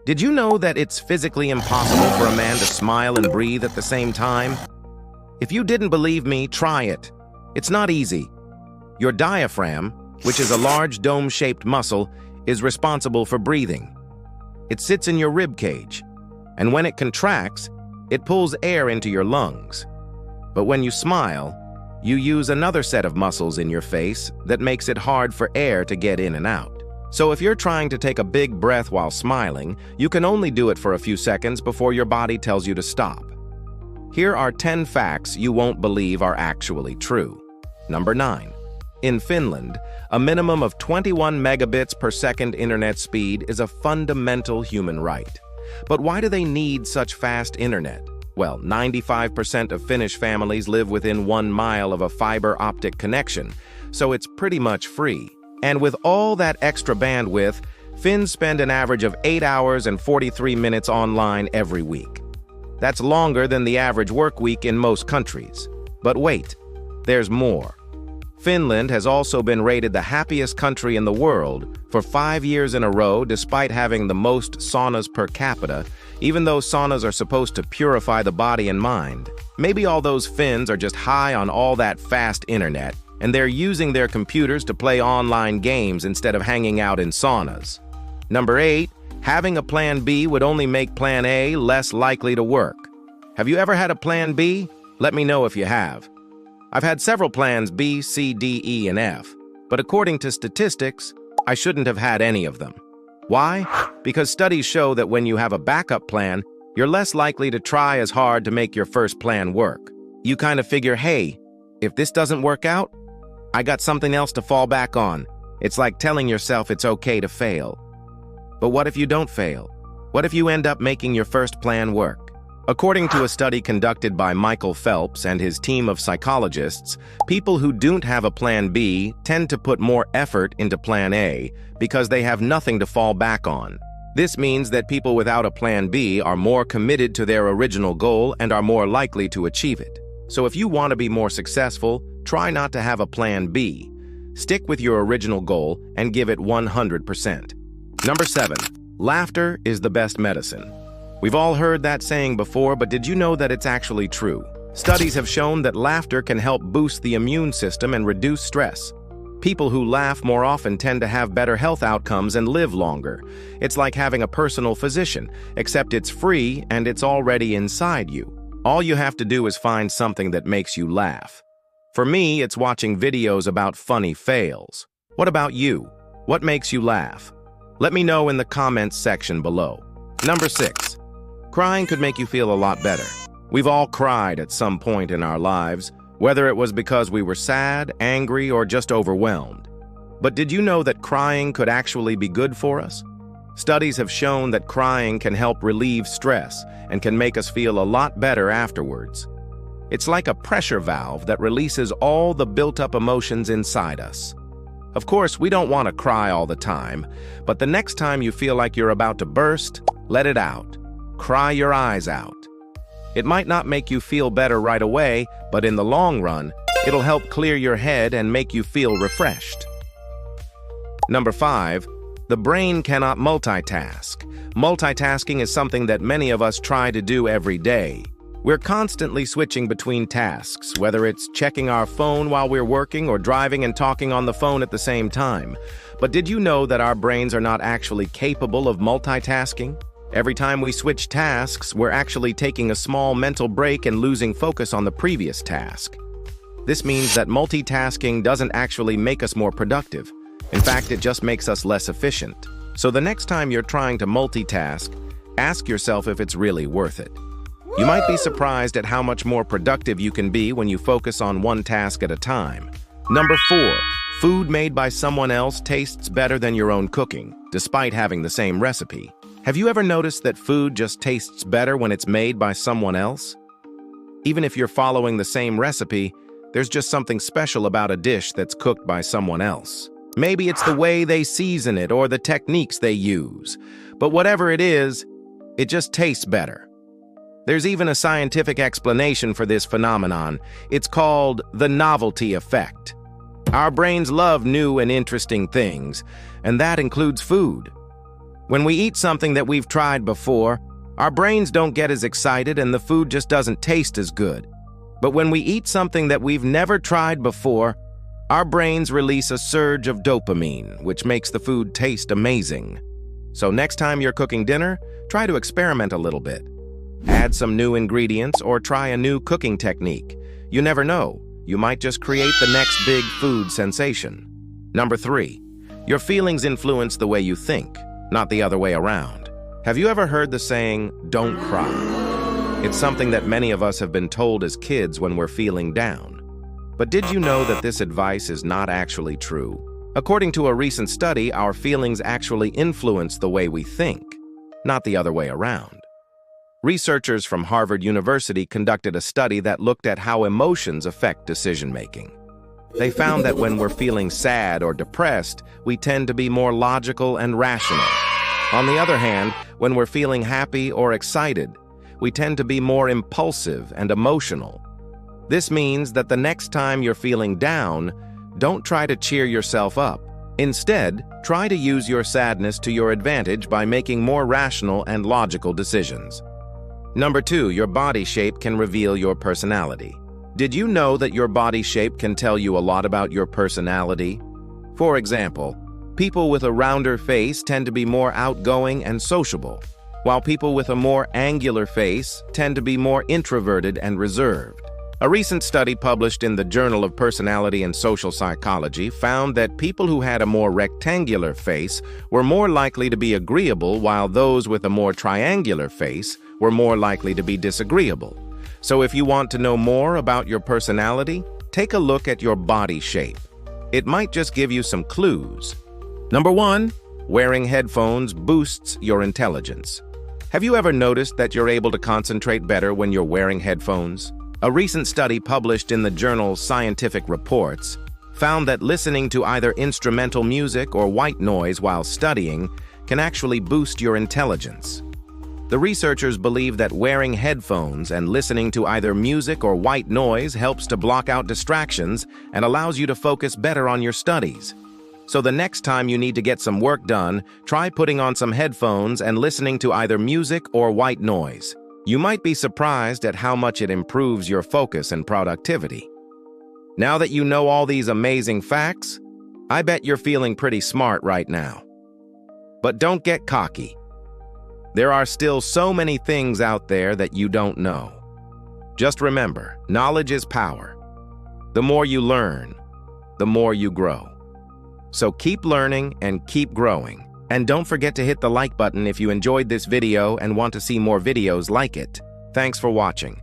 Did you know that it's physically impossible for a man to smile and breathe at the same time? If you didn't believe me, try it. It's not easy. Your diaphragm, which is a large dome-shaped muscle, is responsible for breathing. It sits in your rib cage, and when it contracts, it pulls air into your lungs. But when you smile, you use another set of muscles in your face that makes it hard for air to get in and out. So if you're trying to take a big breath while smiling, you can only do it for a few seconds before your body tells you to stop. Here are 10 facts you won't believe are actually true. Number 9. In Finland, a minimum of 21 megabits per second internet speed is a fundamental human right. But why do they need such fast internet? Well, 95% of Finnish families live within 1 mile of a fiber optic connection, so it's pretty much free. And with all that extra bandwidth, Finns spend an average of 8 hours and 43 minutes online every week. That's longer than the average work week in most countries. But wait, there's more. Finland has also been rated the happiest country in the world for 5 years in a row, despite having the most saunas per capita, even though saunas are supposed to purify the body and mind. Maybe all those Finns are just high on all that fast internet, and they're using their computers to play online games instead of hanging out in saunas. Number 8, having a plan B would only make plan A less likely to work. Have you ever had a plan B? Let me know if you have. I've had several plans B, C, D, E, and F, but according to statistics, I shouldn't have had any of them. Why? Because studies show that when you have a backup plan, you're less likely to try as hard to make your first plan work. You kind of figure, hey, if this doesn't work out, I got something else to fall back on. It's like telling yourself it's okay to fail. But what if you don't fail? What if you end up making your first plan work? According to a study conducted by Michael Phelps and his team of psychologists, people who don't have a plan B tend to put more effort into plan A because they have nothing to fall back on. This means that people without a plan B are more committed to their original goal and are more likely to achieve it. So if you want to be more successful, try not to have a plan B. Stick with your original goal and give it 100%. Number 7. Laughter is the best medicine. We've all heard that saying before, but did you know that it's actually true? Studies have shown that laughter can help boost the immune system and reduce stress. People who laugh more often tend to have better health outcomes and live longer. It's like having a personal physician, except it's free and it's already inside you. All you have to do is find something that makes you laugh. For me, it's watching videos about funny fails. What about you? What makes you laugh? Let me know in the comments section below. Number 6. Crying could make you feel a lot better. We've all cried at some point in our lives, whether it was because we were sad, angry, or just overwhelmed. But did you know that crying could actually be good for us? Studies have shown that crying can help relieve stress and can make us feel a lot better afterwards. It's like a pressure valve that releases all the built-up emotions inside us. Of course, we don't want to cry all the time, but the next time you feel like you're about to burst, let it out. Cry your eyes out. It might not make you feel better right away, but in the long run, it'll help clear your head and make you feel refreshed. Number 5. The brain cannot multitask. Multitasking is something that many of us try to do every day. We're constantly switching between tasks, whether it's checking our phone while we're working or driving and talking on the phone at the same time. But did you know that our brains are not actually capable of multitasking? Every time we switch tasks, we're actually taking a small mental break and losing focus on the previous task. This means that multitasking doesn't actually make us more productive. In fact, it just makes us less efficient. So the next time you're trying to multitask, ask yourself if it's really worth it. You might be surprised at how much more productive you can be when you focus on one task at a time. Number 4. Food made by someone else tastes better than your own cooking, despite having the same recipe. Have you ever noticed that food just tastes better when it's made by someone else? Even if you're following the same recipe, there's just something special about a dish that's cooked by someone else. Maybe it's the way they season it or the techniques they use. But whatever it is, it just tastes better. There's even a scientific explanation for this phenomenon. It's called the novelty effect. Our brains love new and interesting things, and that includes food. When we eat something that we've tried before, our brains don't get as excited and the food just doesn't taste as good. But when we eat something that we've never tried before, our brains release a surge of dopamine, which makes the food taste amazing. So next time you're cooking dinner, try to experiment a little bit. Add some new ingredients or try a new cooking technique. You never know, you might just create the next big food sensation. Number 3, your feelings influence the way you think, not the other way around. Have you ever heard the saying, "Don't cry"? It's something that many of us have been told as kids when we're feeling down. But did you know that this advice is not actually true? According to a recent study, our feelings actually influence the way we think, not the other way around. Researchers from Harvard University conducted a study that looked at how emotions affect decision-making. They found that when we're feeling sad or depressed, we tend to be more logical and rational. On the other hand, when we're feeling happy or excited, we tend to be more impulsive and emotional. This means that the next time you're feeling down, don't try to cheer yourself up. Instead, try to use your sadness to your advantage by making more rational and logical decisions. Number 2, your body shape can reveal your personality. Did you know that your body shape can tell you a lot about your personality? For example, people with a rounder face tend to be more outgoing and sociable, while people with a more angular face tend to be more introverted and reserved. A recent study published in the Journal of Personality and Social Psychology found that people who had a more rectangular face were more likely to be agreeable, while those with a more triangular face were more likely to be disagreeable. So if you want to know more about your personality, take a look at your body shape. It might just give you some clues. Number 1, wearing headphones boosts your intelligence. Have you ever noticed that you're able to concentrate better when you're wearing headphones? A recent study published in the journal Scientific Reports found that listening to either instrumental music or white noise while studying can actually boost your intelligence. The researchers believe that wearing headphones and listening to either music or white noise helps to block out distractions and allows you to focus better on your studies. So the next time you need to get some work done, try putting on some headphones and listening to either music or white noise. You might be surprised at how much it improves your focus and productivity. Now that you know all these amazing facts, I bet you're feeling pretty smart right now. But don't get cocky. There are still so many things out there that you don't know. Just remember, knowledge is power. The more you learn, the more you grow. So keep learning and keep growing. And don't forget to hit the like button if you enjoyed this video and want to see more videos like it. Thanks for watching.